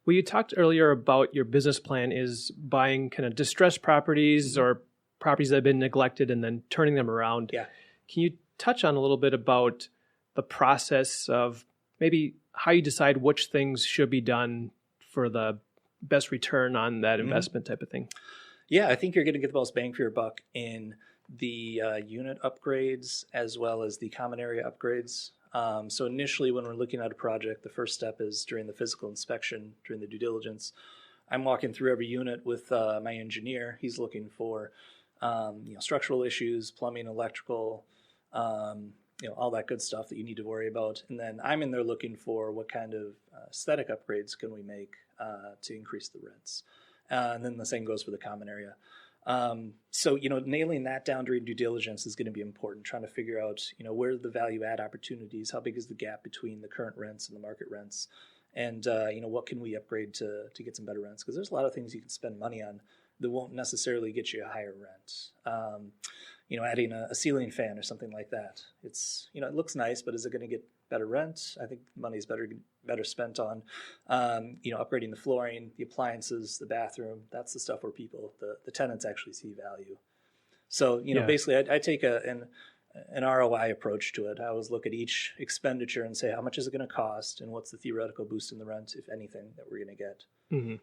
Well, you talked earlier about your business plan is buying kind of distressed properties or properties that have been neglected and then turning them around. Yeah. Can you touch on a little bit about the process of maybe how you decide which things should be done for the best return on that investment type of thing? Yeah, I think you're going to get the most bang for your buck in the unit upgrades as well as the common area upgrades. So initially when we're looking at a project, the first step is during the physical inspection, during the due diligence. I'm walking through every unit with my engineer. He's looking for structural issues, plumbing, electrical, all that good stuff that you need to worry about. And then I'm in there looking for what kind of aesthetic upgrades can we make to increase the rents. And then the same goes for the common area. So nailing that down during due diligence is going to be important, trying to figure out, where are the value add opportunities, how big is the gap between the current rents and the market rents, and, what can we upgrade to get some better rents? Because there's a lot of things you can spend money on that won't necessarily get you a higher rent. Adding a ceiling fan or something like that. It's, it looks nice, but is it going to get better rent? I think money's better spent on, upgrading the flooring, the appliances, the bathroom. That's the stuff where the tenants actually see value. So, basically I take an ROI approach to it. I always look at each expenditure and say, how much is it going to cost? And what's the theoretical boost in the rent, if anything, that we're going to get? Mm-hmm.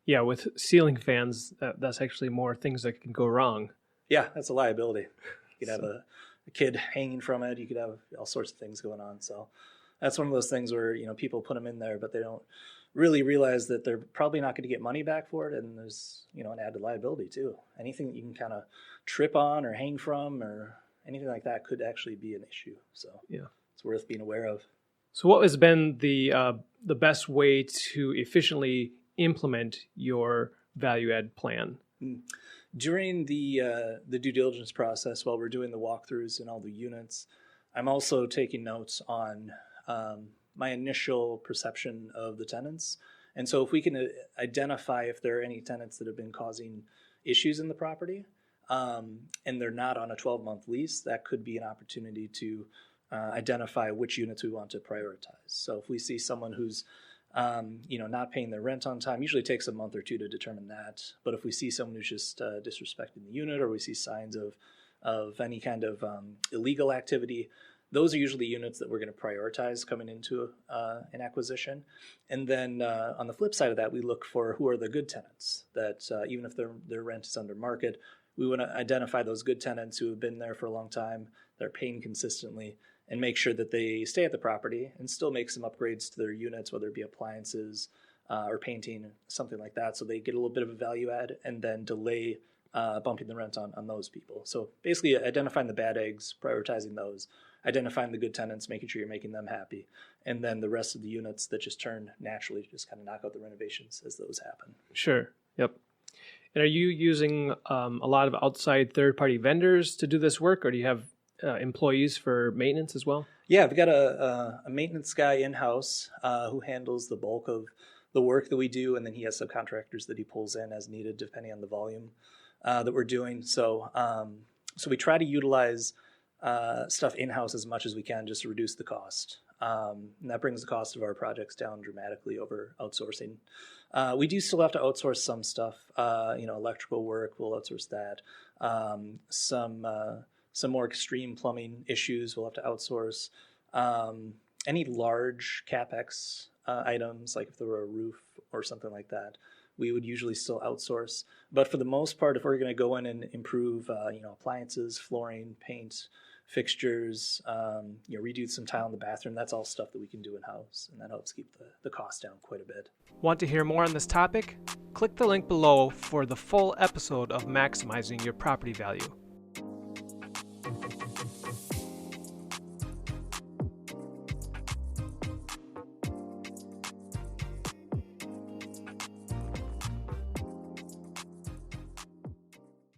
Yeah, with ceiling fans, that's actually more things that can go wrong. Yeah, that's a liability. You could have a kid hanging from it. You could have all sorts of things going on. So that's one of those things where, people put them in there, but they don't really realize that they're probably not going to get money back for it. And there's, an added liability too. Anything that you can kind of trip on or hang from or anything like that could actually be an issue. So yeah, it's worth being aware of. So what has been the best way to efficiently implement your value add plan? During the due diligence process, while we're doing the walkthroughs and all the units, I'm also taking notes on my initial perception of the tenants. And so if we can identify if there are any tenants that have been causing issues in the property, and they're not on a 12-month lease, that could be an opportunity to identify which units we want to prioritize. So if we see someone who's not paying their rent on time, usually takes a month or two to determine that. But if we see someone who's just disrespecting the unit, or we see signs of any kind of illegal activity, those are usually units that we're going to prioritize coming into an acquisition. And then on the flip side of that, we look for who are the good tenants that even if their rent is under market, we want to identify those good tenants who have been there for a long time, they're paying consistently, and make sure that they stay at the property and still make some upgrades to their units, whether it be appliances or painting, something like that, so they get a little bit of a value add, and then delay bumping the rent on those people. So basically identifying the bad eggs, prioritizing those, identifying the good tenants, making sure you're making them happy, and then the rest of the units that just turn naturally, just kind of knock out the renovations as those happen. Sure. Yep. And are you using a lot of outside third-party vendors to do this work, or do you have employees for maintenance as well? Yeah, we've got a maintenance guy in-house who handles the bulk of the work that we do, and then he has subcontractors that he pulls in as needed depending on the volume that we're doing. So we try to utilize stuff in-house as much as we can just to reduce the cost. And that brings the cost of our projects down dramatically over outsourcing. We do still have to outsource some stuff, electrical work, we'll outsource that. Some more extreme plumbing issues we'll have to outsource. Any large CapEx items, like if there were a roof or something like that, we would usually still outsource. But for the most part, if we're going to go in and improve, appliances, flooring, paint, fixtures, redo some tile in the bathroom, that's all stuff that we can do in-house, and that helps keep the cost down quite a bit. Want to hear more on this topic? Click the link below for the full episode of Maximizing Your Property Value.